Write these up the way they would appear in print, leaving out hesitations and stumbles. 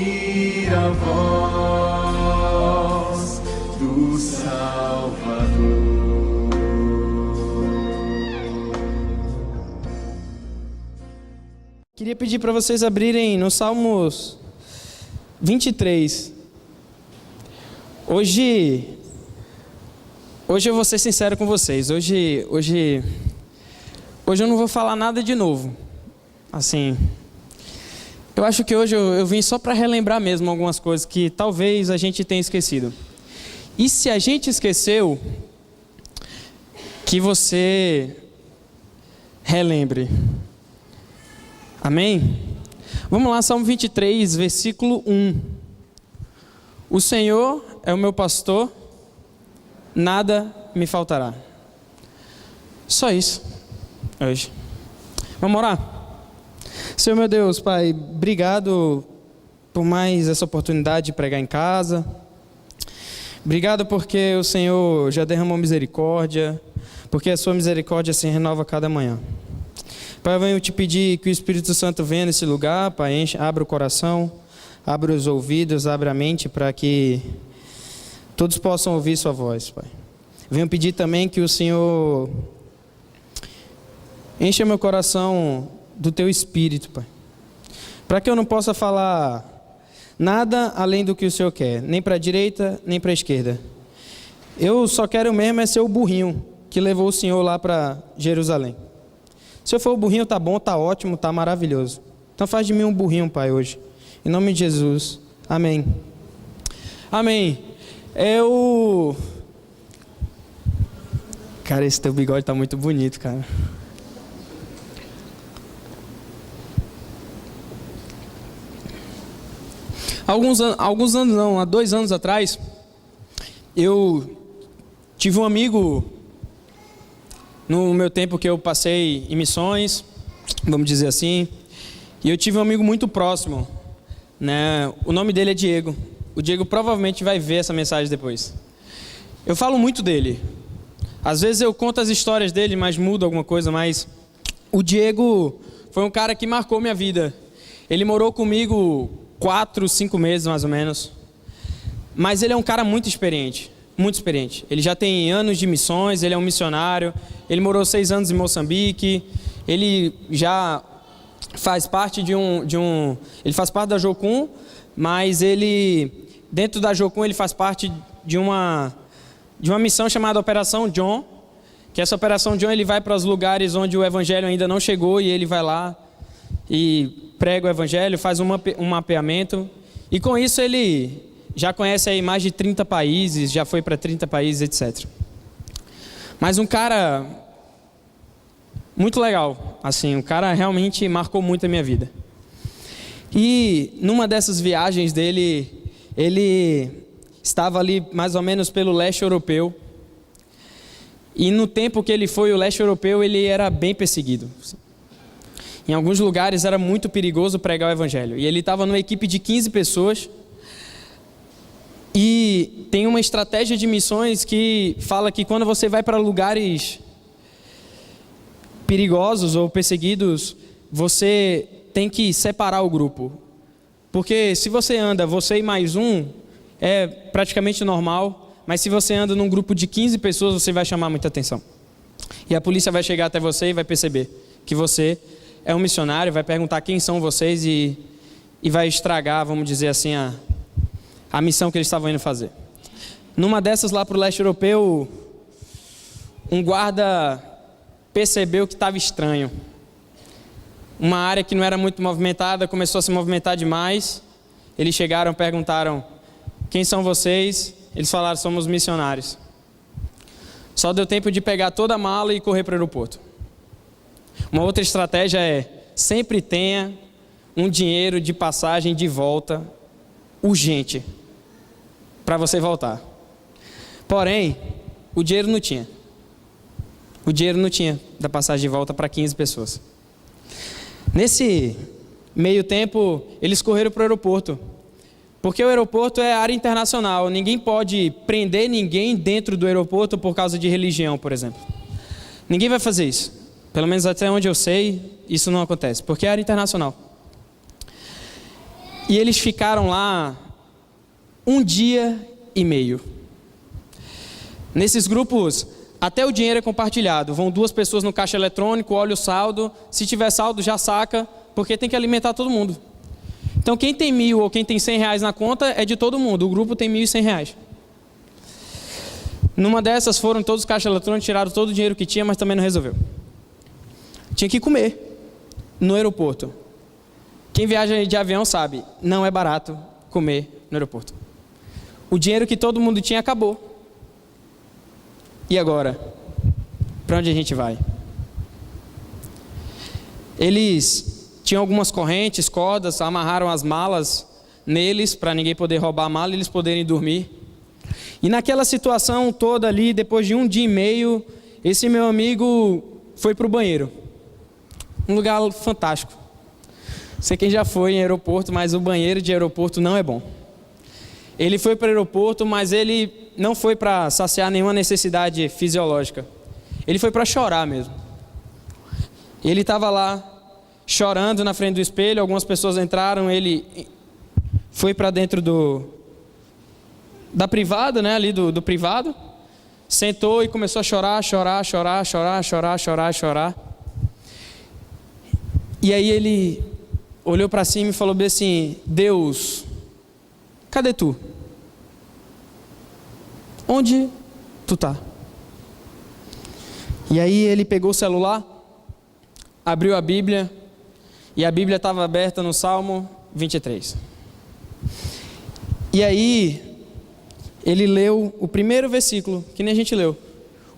ouvir a voz do Salvador. Queria pedir para vocês abrirem no Salmos 23. Hoje eu vou ser sincero com vocês. Hoje eu não vou falar nada de novo. Assim, eu acho que hoje eu vim só para relembrar mesmo algumas coisas que talvez a gente tenha esquecido. E se a gente esqueceu, que você relembre. Amém? Vamos lá, Salmo 23, versículo 1. O Senhor é o meu pastor, nada me faltará. Só isso, hoje. Vamos orar? Senhor meu Deus, Pai, obrigado por mais essa oportunidade de pregar em casa. Obrigado porque o Senhor já derramou misericórdia, porque a sua misericórdia se renova a cada manhã. Pai, eu venho te pedir que o Espírito Santo venha nesse lugar, Pai, abra o coração, abra os ouvidos, abra a mente para que todos possam ouvir sua voz, Pai. Venho pedir também que o Senhor encha meu coração do teu Espírito, Pai, para que eu não possa falar nada além do que o Senhor quer, nem para a direita, nem para a esquerda. Eu só quero mesmo é ser o burrinho que levou o Senhor lá para Jerusalém. Se eu for o burrinho, tá bom, tá ótimo, tá maravilhoso. Então faz de mim um burrinho, Pai, hoje. Em nome de Jesus. Amém. Amém. Cara, esse teu bigode tá muito bonito, cara. Alguns anos não, há 2 anos atrás, eu tive um amigo, no meu tempo que eu passei em missões, vamos dizer assim, e eu tive um amigo muito próximo, né? O nome dele é Diego. O Diego provavelmente vai ver essa mensagem depois. Eu falo muito dele. Às vezes eu conto as histórias dele, mas mudo alguma coisa, mas o Diego foi um cara que marcou minha vida. Ele morou comigo 4, 5 meses mais ou menos, mas ele é um cara muito experiente. Muito experiente. Ele já tem anos de missões, ele é um missionário, ele morou 6 anos em Moçambique, ele já faz parte ele faz parte da Jocum, mas dentro da Jocum ele faz parte de uma missão chamada Operação John, que essa Operação John ele vai para os lugares onde o evangelho ainda não chegou e ele vai lá e prega o evangelho, faz um mapeamento, e com isso ele já conhece aí mais de 30 países, já foi para 30 países, etc. Mas um cara muito legal, assim, um cara realmente marcou muito a minha vida. E numa dessas viagens dele, ele estava ali mais ou menos pelo leste europeu. E no tempo que ele foi, o leste europeu, ele era bem perseguido. Em alguns lugares era muito perigoso pregar o evangelho. E ele estava numa equipe de 15 pessoas. E tem uma estratégia de missões que fala que quando você vai para lugares perigosos ou perseguidos, você tem que separar o grupo. Porque se você anda, você e mais um, é praticamente normal, mas se você anda num grupo de 15 pessoas, você vai chamar muita atenção. E a polícia vai chegar até você e vai perceber que você é um missionário, vai perguntar quem são vocês e vai estragar, vamos dizer assim, a missão que eles estavam indo fazer. Numa dessas lá para o leste europeu, um guarda percebeu que estava estranho. Uma área que não era muito movimentada começou a se movimentar demais. Eles chegaram, perguntaram: quem são vocês? Eles falaram: somos missionários. Só deu tempo de pegar toda a mala e correr para o aeroporto. Uma outra estratégia é: sempre tenha um dinheiro de passagem de volta urgente para você voltar. Porém, o dinheiro não tinha. O dinheiro não tinha da passagem de volta para 15 pessoas. Nesse meio tempo, eles correram para o aeroporto. Porque o aeroporto é área internacional. Ninguém pode prender ninguém dentro do aeroporto por causa de religião, por exemplo. Ninguém vai fazer isso. Pelo menos até onde eu sei, isso não acontece. Porque é área internacional. E eles ficaram lá 1 dia e meio. Nesses grupos, até o dinheiro é compartilhado. Vão 2 pessoas no caixa eletrônico, olha o saldo. Se tiver saldo, já saca, porque tem que alimentar todo mundo. Então quem tem 1.000 ou quem tem R$100 na conta é de todo mundo. O grupo tem R$1.100. Numa dessas foram todos os caixas eletrônicos, tiraram todo o dinheiro que tinha, mas também não resolveu. Tinha que comer no aeroporto. Quem viaja de avião sabe, não é barato comer no aeroporto. O dinheiro que todo mundo tinha acabou. E agora? Para onde a gente vai? Eles tinham algumas correntes, cordas, amarraram as malas neles para ninguém poder roubar a mala e eles poderem dormir. E naquela situação toda ali, depois de 1 dia e meio, esse meu amigo foi para o banheiro. Um lugar fantástico. Não sei quem já foi em aeroporto, mas o banheiro de aeroporto não é bom. Ele foi para o aeroporto, mas ele não foi para saciar nenhuma necessidade fisiológica. Ele foi para chorar mesmo. Ele estava lá chorando na frente do espelho, algumas pessoas entraram, ele foi para dentro da privada, né, ali do privado, sentou e começou a chorar. E aí ele olhou para cima e falou bem assim: Deus, cadê tu? Onde tu tá? E aí ele pegou o celular, abriu a Bíblia, e a Bíblia estava aberta no Salmo 23. E aí ele leu o primeiro versículo, que nem a gente leu: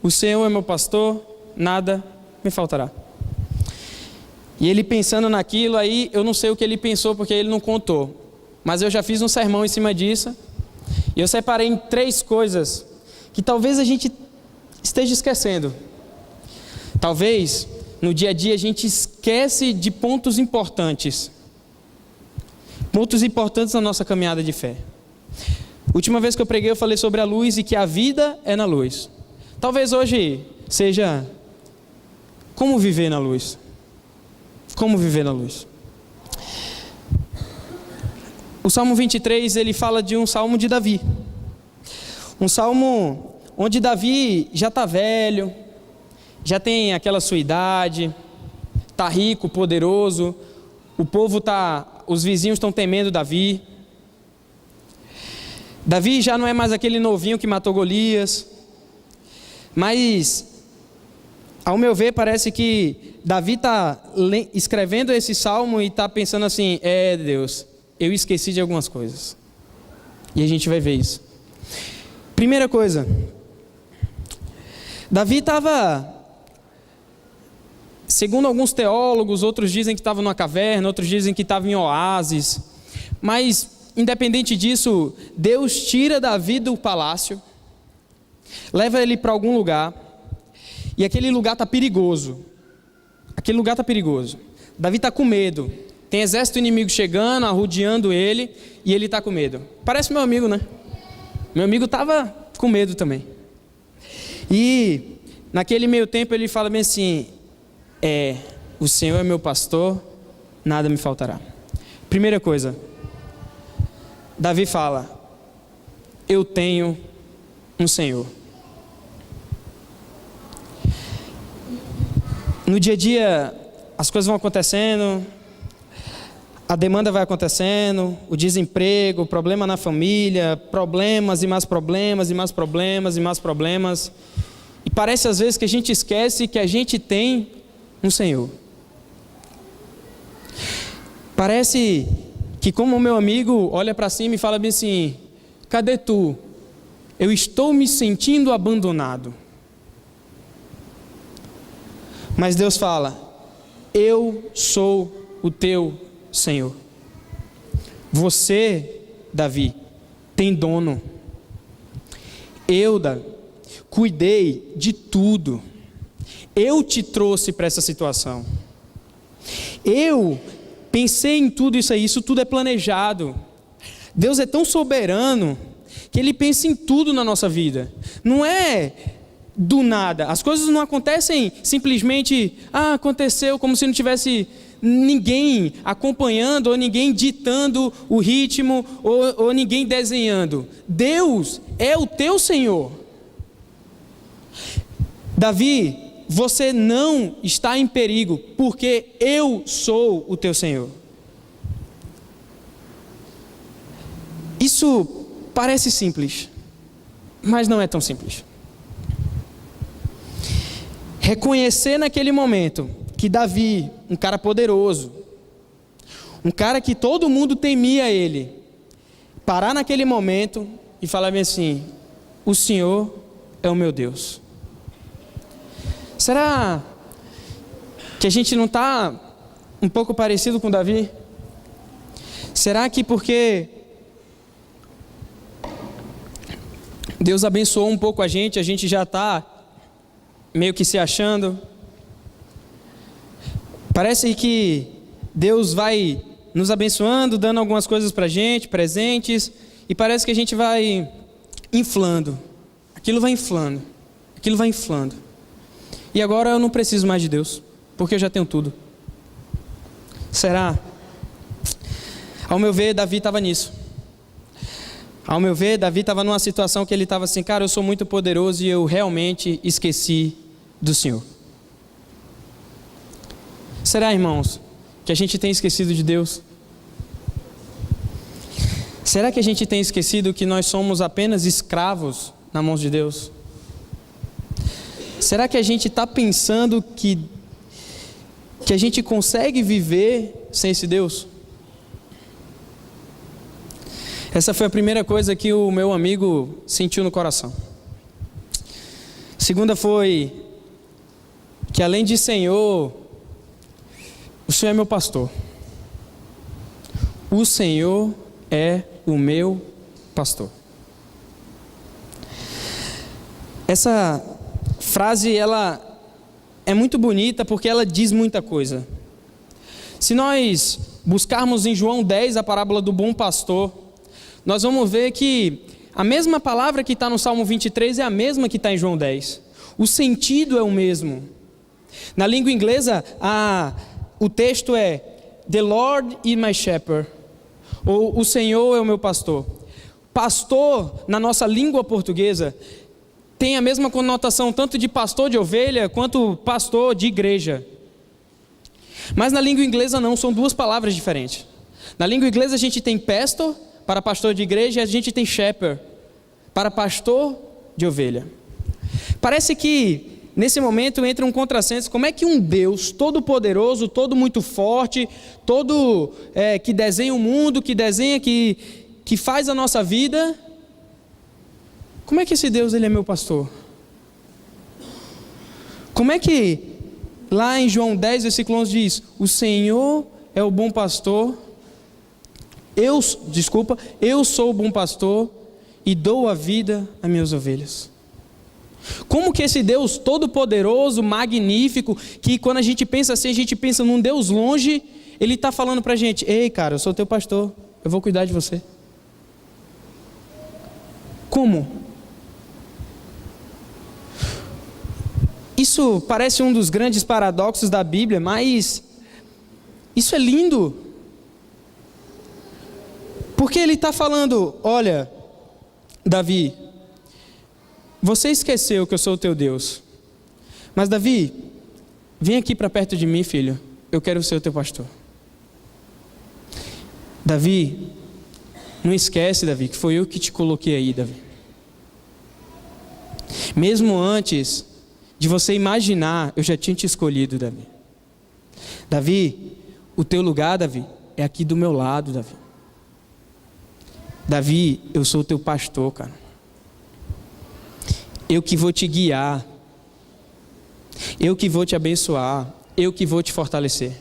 o Senhor é meu pastor, nada me faltará. E ele pensando naquilo, aí eu não sei o que ele pensou, porque ele não contou, mas eu já fiz um sermão em cima disso, e eu separei em 3 coisas que talvez a gente esteja esquecendo. Talvez no dia a dia a gente esquece de pontos importantes na nossa caminhada de fé. Última vez que eu preguei, eu falei sobre a luz e que a vida é na luz. Talvez hoje seja como viver na luz. Como viver na luz. O Salmo 23, ele fala de um salmo de Davi. Um salmo onde Davi já está velho, já tem aquela sua idade, está rico, poderoso, os vizinhos estão temendo Davi. Davi já não é mais aquele novinho que matou Golias, mas, ao meu ver, parece que Davi está escrevendo esse salmo e está pensando assim: Deus, eu esqueci de algumas coisas. E a gente vai ver isso. Primeira coisa, Davi estava, segundo alguns teólogos, outros dizem que estava numa caverna, outros dizem que estava em oásis, mas independente disso, Deus tira Davi do palácio, leva ele para algum lugar, e aquele lugar está perigoso. Davi está com medo, tem exército inimigo chegando, arrodeando ele, e ele está com medo. Parece meu amigo, né? Meu amigo estava com medo também. E naquele meio tempo ele fala bem assim: o Senhor é meu pastor, nada me faltará. Primeira coisa, Davi fala: eu tenho um Senhor. No dia a dia, as coisas vão acontecendo, a demanda vai acontecendo, o desemprego, o problema na família, problemas e mais problemas e mais problemas e mais problemas. E parece às vezes que a gente esquece que a gente tem um Senhor. Parece que, como o meu amigo olha para cima e fala bem assim: cadê tu? Eu estou me sentindo abandonado. Mas Deus fala: eu sou o teu Senhor. Você, Davi, tem dono. Eu, Davi, cuidei de tudo. Eu te trouxe para essa situação. Eu pensei em tudo isso aí, isso tudo é planejado. Deus é tão soberano que Ele pensa em tudo na nossa vida. Não é do nada. As coisas não acontecem simplesmente, aconteceu, como se não tivesse ninguém acompanhando, ou ninguém ditando o ritmo, ou ninguém desenhando. Deus é o teu Senhor. Davi, você não está em perigo, porque eu sou o teu Senhor. Isso parece simples, mas não é tão simples. Reconhecer naquele momento que Davi, um cara poderoso, um cara que todo mundo temia ele, parar naquele momento e falar bem assim: o Senhor é o meu Deus. Será que a gente não está um pouco parecido com Davi? Será que porque Deus abençoou um pouco a gente já está meio que se achando? Parece que Deus vai nos abençoando, dando algumas coisas para a gente, presentes, e parece que a gente vai inflando. Aquilo vai inflando, aquilo vai inflando. E agora eu não preciso mais de Deus, porque eu já tenho tudo. Será? Ao meu ver, Davi estava nisso. Ao meu ver, Davi estava numa situação que ele estava assim: cara, eu sou muito poderoso e eu realmente esqueci do Senhor. Será, irmãos, que a gente tem esquecido de Deus? Será que a gente tem esquecido que nós somos apenas escravos nas mãos de Deus? Será que a gente está pensando que a gente consegue viver sem esse Deus? Essa foi a primeira coisa que o meu amigo sentiu no coração. A segunda foi que, além de Senhor, o Senhor é meu pastor. O Senhor é o meu pastor. Essa frase, ela é muito bonita porque ela diz muita coisa. Se nós buscarmos em João 10 a parábola do bom pastor, nós vamos ver que a mesma palavra que está no Salmo 23 é a mesma que está em João 10. O sentido é o mesmo. Na língua inglesa, o texto é The Lord is my shepherd, ou o Senhor é o meu pastor. Pastor, na nossa língua portuguesa, tem a mesma conotação tanto de pastor de ovelha quanto pastor de igreja. Mas na língua inglesa não, são duas palavras diferentes. Na língua inglesa a gente tem pastor para pastor de igreja e a gente tem shepherd para pastor de ovelha. Parece que nesse momento entra um contrassenso. Como é que um Deus todo poderoso, todo muito forte, todo que desenha o mundo, que desenha, que faz a nossa vida, como é que esse Deus ele é meu pastor? Como é que lá em João 10, versículo 11 diz: o Senhor é o bom pastor, eu sou o bom pastor e dou a vida às minhas ovelhas. Como que esse Deus todo poderoso, magnífico, que quando a gente pensa assim, a gente pensa num Deus longe, ele está falando para a gente: ei cara, eu sou teu pastor, eu vou cuidar de você. Como? Isso parece um dos grandes paradoxos da Bíblia, mas isso é lindo. Porque ele está falando: olha, Davi, você esqueceu que eu sou o teu Deus. Mas Davi, vem aqui para perto de mim, filho. Eu quero ser o teu pastor. Davi, não esquece, Davi, que foi eu que te coloquei aí, Davi. Mesmo antes de você imaginar, eu já tinha te escolhido, Davi. Davi, o teu lugar, Davi, é aqui do meu lado, Davi. Davi, eu sou o teu pastor, cara. Eu que vou te guiar. Eu que vou te abençoar. Eu que vou te fortalecer.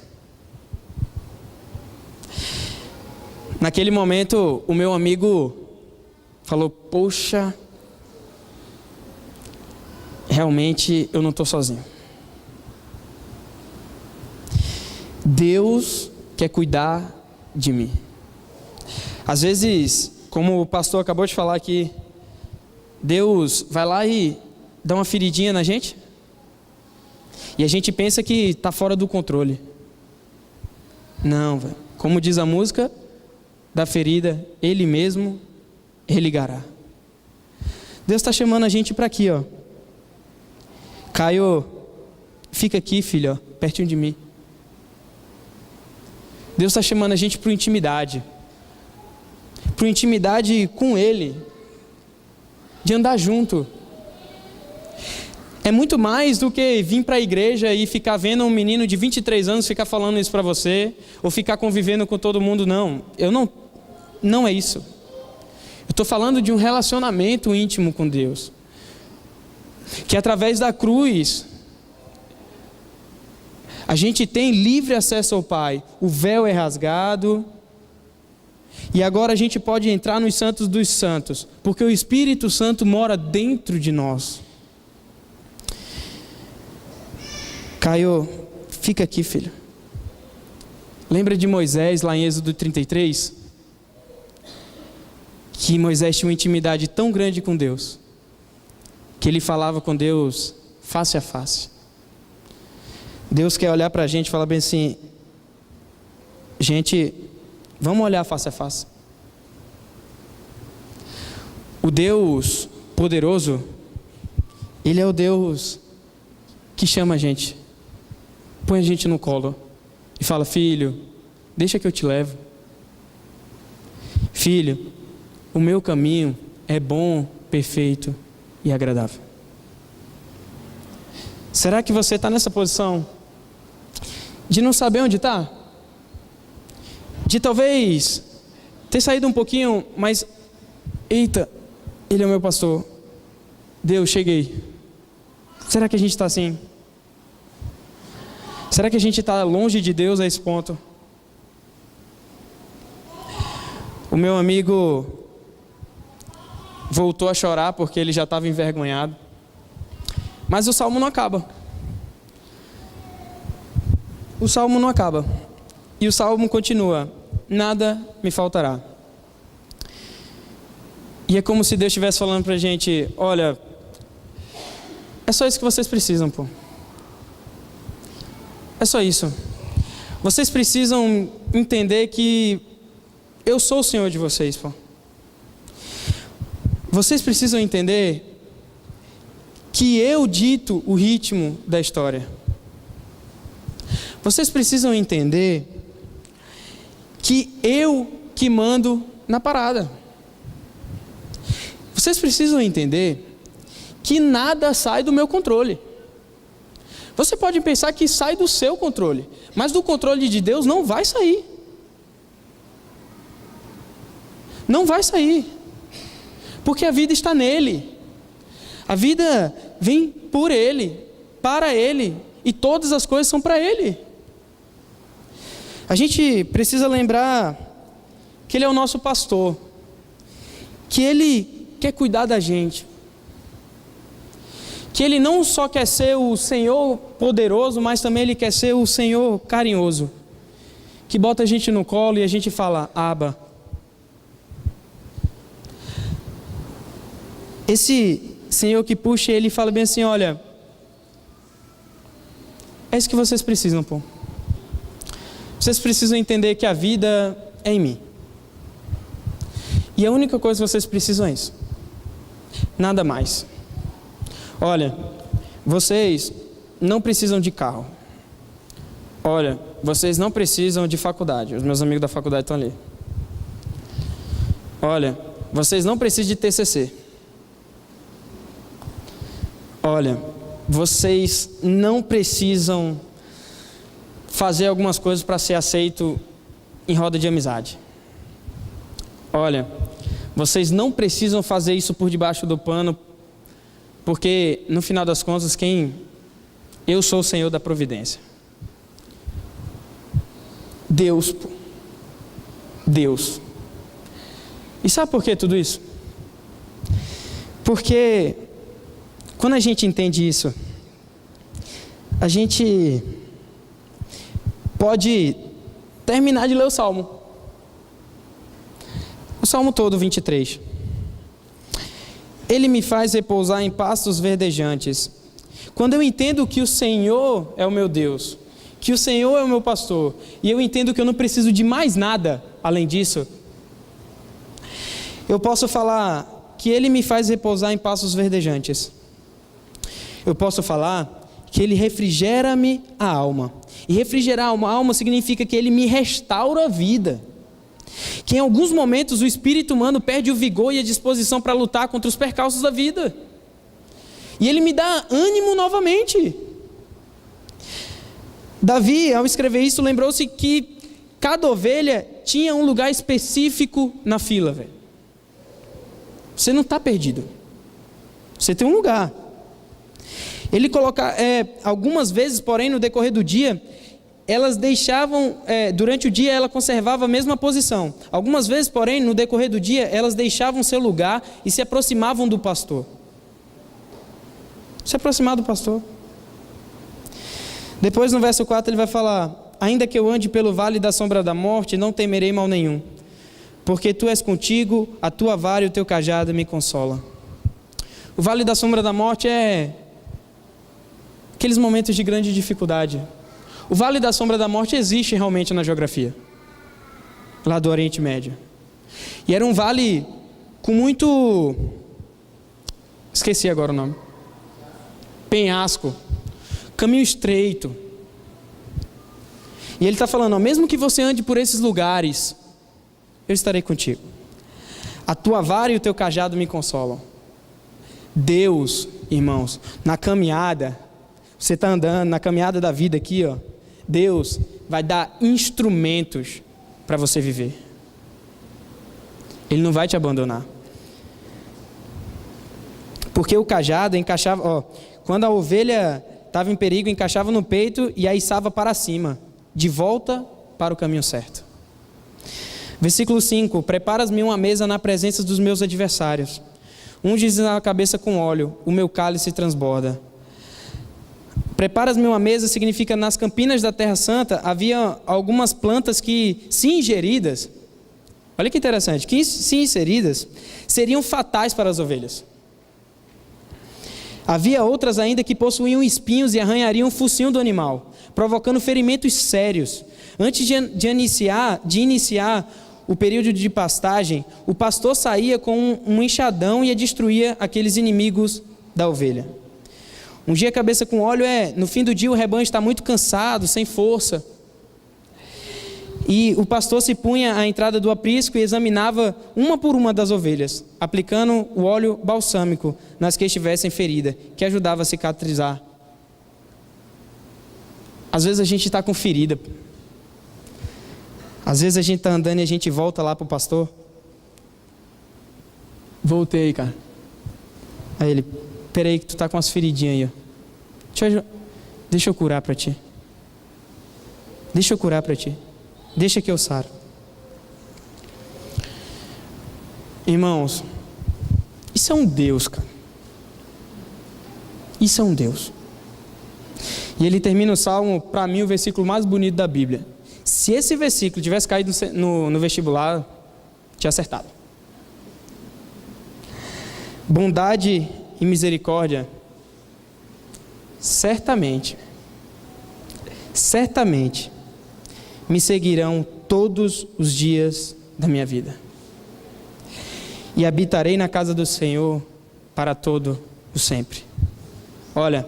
Naquele momento, o meu amigo falou: poxa, realmente eu não estou sozinho. Deus quer cuidar de mim. Às vezes, como o pastor acabou de falar aqui, Deus vai lá e dá uma feridinha na gente, e a gente pensa que está fora do controle. Não, velho. Como diz a música, da ferida, Ele mesmo religará. Deus está chamando a gente para aqui, ó. Caio, fica aqui, filho, ó, pertinho de mim. Deus está chamando a gente para intimidade. Para intimidade com Ele. De andar junto. É muito mais do que vir para a igreja e ficar vendo um menino de 23 anos ficar falando isso para você, ou ficar convivendo com todo mundo, não. Não é isso. Eu estou falando de um relacionamento íntimo com Deus. Que através da cruz, a gente tem livre acesso ao Pai. O véu é rasgado. E agora a gente pode entrar nos santos dos santos, porque o Espírito Santo mora dentro de nós. Caio, fica aqui, filho. Lembra de Moisés lá em Êxodo 33? Que Moisés tinha uma intimidade tão grande com Deus, que ele falava com Deus face a face. Deus quer olhar para a gente e falar bem assim: gente, vamos olhar face a face. O Deus poderoso, Ele é o Deus que chama a gente, põe a gente no colo e fala: filho, deixa que eu te levo. Filho, o meu caminho é bom, perfeito e agradável. Será que você está nessa posição de não saber onde está? De talvez ter saído um pouquinho, mas eita, Ele é o meu pastor. Deus, cheguei. Será que a gente está assim? Será que a gente está longe de Deus a esse ponto? O meu amigo voltou a chorar porque ele já estava envergonhado. Mas o salmo não acaba. O salmo não acaba. E o salmo continua: nada me faltará. E é como se Deus estivesse falando para a gente: olha, é só isso que vocês precisam, pô. É só isso. Vocês precisam entender que eu sou o Senhor de vocês, pô. Vocês precisam entender que eu dito o ritmo da história. Vocês precisam entender que eu que mando na parada. Vocês precisam entender que nada sai do meu controle. Você pode pensar que sai do seu controle, mas do controle de Deus não vai sair. Não vai sair. Porque a vida está nele. A vida vem por Ele, para Ele, e todas as coisas são para Ele. A gente precisa lembrar que Ele é o nosso pastor, que Ele quer cuidar da gente, que Ele não só quer ser o Senhor poderoso, mas também Ele quer ser o Senhor carinhoso, que bota a gente no colo e a gente fala: Abba. Esse Senhor que puxa Ele fala bem assim: olha, é isso que vocês precisam, pô. Vocês precisam entender que a vida é em mim. E a única coisa que vocês precisam é isso. Nada mais. Olha, vocês não precisam de carro. Olha, vocês não precisam de faculdade. Os meus amigos da faculdade estão ali. Olha, vocês não precisam de TCC. Olha, vocês não precisam fazer algumas coisas para ser aceito em roda de amizade. Olha, vocês não precisam fazer isso por debaixo do pano, porque no final das contas, eu sou o Senhor da providência. Deus. Deus. E sabe por que tudo isso? Porque quando a gente entende isso, a gente pode terminar de ler o Salmo. O Salmo todo, 23. Ele me faz repousar em pastos verdejantes. Quando eu entendo que o Senhor é o meu Deus, que o Senhor é o meu pastor, e eu entendo que eu não preciso de mais nada além disso, eu posso falar que Ele me faz repousar em pastos verdejantes. Eu posso falar que Ele refrigera-me a alma. E refrigerar uma alma significa que Ele me restaura a vida. Que em alguns momentos o espírito humano perde o vigor e a disposição para lutar contra os percalços da vida. E Ele me dá ânimo novamente. Davi, ao escrever isso, lembrou-se que cada ovelha tinha um lugar específico na fila, velho. Você não está perdido. Você tem um lugar. Ele coloca, algumas vezes, porém, no decorrer do dia, elas deixavam, durante o dia ela conservava a mesma posição. Algumas vezes, porém, no decorrer do dia, elas deixavam seu lugar e se aproximavam do pastor. Se aproximar do pastor. Depois no verso 4 ele vai falar: ainda que eu ande pelo vale da sombra da morte, não temerei mal nenhum, porque tu és contigo, a tua vara e o teu cajado me consolam. O vale da sombra da morte é aqueles momentos de grande dificuldade. O vale da sombra da morte existe realmente na geografia, lá do Oriente Médio. E era um vale com muito... esqueci agora o nome. Penhasco. Caminho estreito. E ele está falando, mesmo que você ande por esses lugares, eu estarei contigo. A tua vara e o teu cajado me consolam. Deus, irmãos, na caminhada, você está andando, na caminhada da vida aqui, ó, Deus vai dar instrumentos para você viver. Ele não vai te abandonar. Porque o cajado encaixava, ó, quando a ovelha estava em perigo, encaixava no peito e a içava para cima, de volta para o caminho certo. Versículo 5: preparas-me uma mesa na presença dos meus adversários, unges a cabeça com óleo, o meu cálice transborda. Preparas-me uma mesa significa nas campinas da Terra Santa havia algumas plantas que, se ingeridas, olha que interessante, que se inseridas, seriam fatais para as ovelhas. Havia outras ainda que possuíam espinhos e arranhariam o focinho do animal, provocando ferimentos sérios. Antes de iniciar o período de pastagem, o pastor saía com um enxadão e ia destruir aqueles inimigos da ovelha. Ungir a cabeça com óleo no fim do dia o rebanho está muito cansado, sem força. E o pastor se punha à entrada do aprisco e examinava uma por uma das ovelhas, aplicando o óleo balsâmico nas que estivessem feridas, que ajudava a cicatrizar. Às vezes a gente está com ferida. Às vezes a gente está andando e a gente volta lá para o pastor. Voltei, cara. Aí ele, peraí que tu está com umas feridinhas aí, ó. Deixa eu curar para ti. Deixa eu curar para ti. Deixa que eu saro. Irmãos, isso é um Deus, cara. Isso é um Deus. E ele termina o salmo, para mim, o versículo mais bonito da Bíblia. Se esse versículo tivesse caído no vestibular, tinha acertado. Bondade e misericórdia, certamente, me seguirão todos os dias da minha vida. E habitarei na casa do Senhor para todo o sempre. Olha,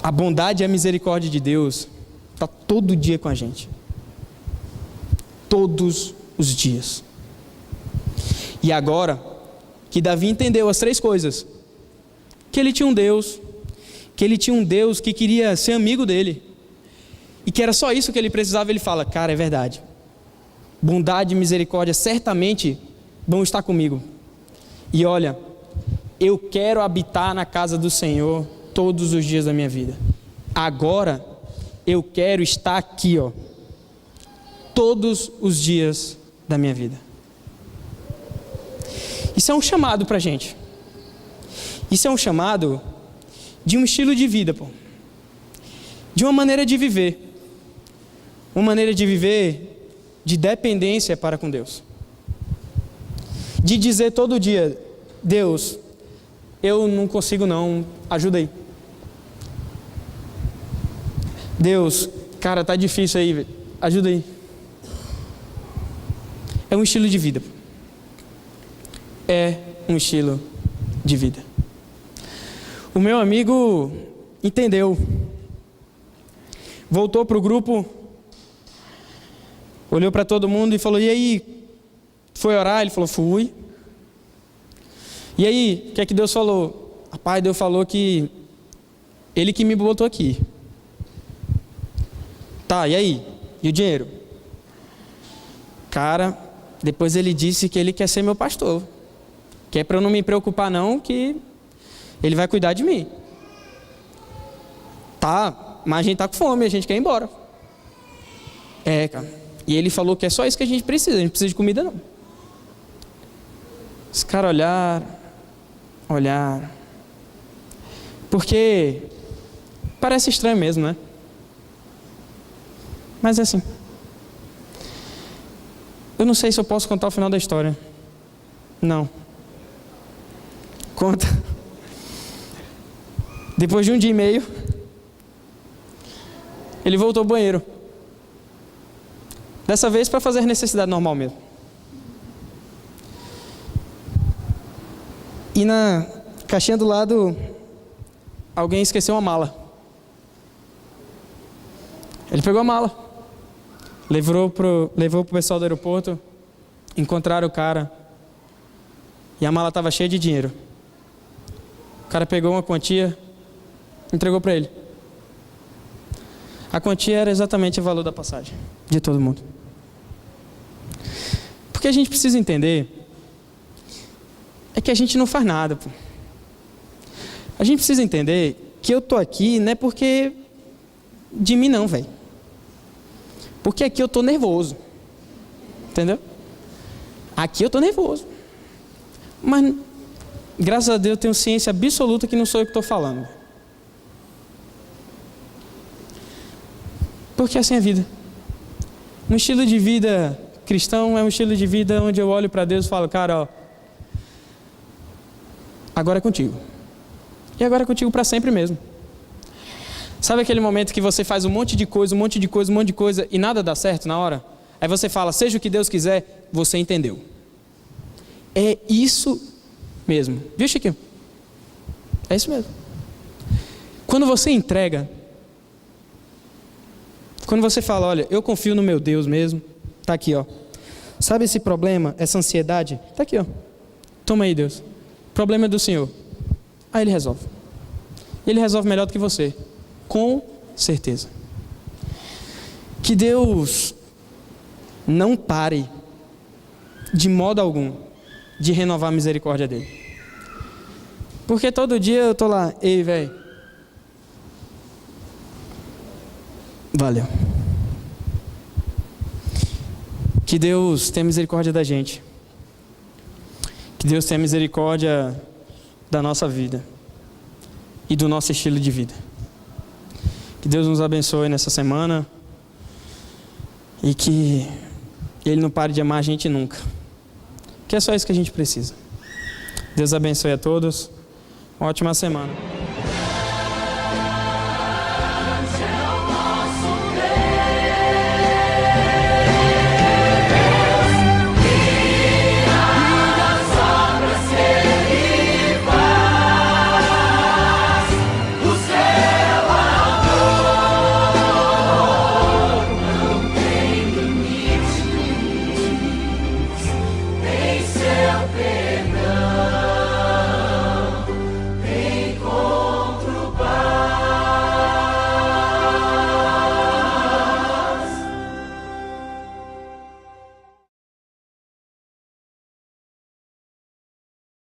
a bondade e a misericórdia de Deus está todo dia com a gente. Todos os dias. E agora que Davi entendeu as três coisas, que ele tinha um Deus, que queria ser amigo dele, e que era só isso que ele precisava, ele fala, cara, é verdade. Bondade e misericórdia certamente vão estar comigo. E olha, eu quero habitar na casa do Senhor todos os dias da minha vida. Agora, eu quero estar aqui, ó, todos os dias da minha vida. Isso é um chamado pra gente. Isso é um chamado de um estilo de vida, pô. De uma maneira de viver. Uma maneira de viver de dependência para com Deus. De dizer todo dia, Deus, eu não consigo não, ajuda aí. Deus, cara, tá difícil aí, velho. Ajuda aí. É um estilo de vida. É um estilo de vida. O meu amigo entendeu. Voltou para o grupo, olhou para todo mundo e falou: e aí, foi orar? Ele falou: fui. E aí, o que é que Deus falou? Rapaz, Deus falou que Ele que me botou aqui. Tá, e aí? E o dinheiro? Cara, depois ele disse que ele quer ser meu pastor. Que é para eu não me preocupar não, que Ele vai cuidar de mim. Tá, mas a gente tá com fome, a gente quer ir embora. É, cara. E ele falou que é só isso que a gente precisa precisa de comida não. Os caras olharam. Porque parece estranho mesmo, né? Mas é assim. Eu não sei se eu posso contar o final da história. Não. Conta. Depois de 1 dia e meio, ele voltou ao banheiro. Dessa vez para fazer necessidade normal mesmo. E na caixinha do lado, alguém esqueceu uma mala. Ele pegou a mala, levou pro pessoal do aeroporto, encontraram o cara, e a mala estava cheia de dinheiro. O cara pegou uma quantia, entregou para ele. A quantia era exatamente o valor da passagem de todo mundo. Porque a gente precisa entender é que a gente não faz nada, pô. A gente precisa entender que eu tô aqui não é porque de mim não, velho. Porque aqui eu tô nervoso. Entendeu? Aqui eu tô nervoso. Mas graças a Deus eu tenho ciência absoluta que não sou eu que estou falando. Porque assim é a vida. Um estilo de vida cristão é um estilo de vida onde eu olho para Deus e falo: cara, ó, agora é contigo. E agora é contigo para sempre mesmo. Sabe aquele momento que você faz um monte de coisa e nada dá certo na hora? Aí você fala: seja o que Deus quiser, você entendeu. É isso mesmo. Viu, Chiquinho? É isso mesmo. Quando você entrega, quando você fala: olha, eu confio no meu Deus mesmo, tá aqui, ó. Sabe esse problema, essa ansiedade? Tá aqui, ó. Toma aí, Deus. O problema é do Senhor. Aí Ele resolve. Ele resolve melhor do que você. Com certeza. Que Deus não pare de modo algum de renovar a misericórdia dele. Porque todo dia eu tô lá: ei, velho, valeu. Que Deus tenha misericórdia da gente. Que Deus tenha misericórdia da nossa vida e do nosso estilo de vida. Que Deus nos abençoe nessa semana e que Ele não pare de amar a gente nunca. Que é só isso que a gente precisa. Deus abençoe a todos. Uma ótima semana.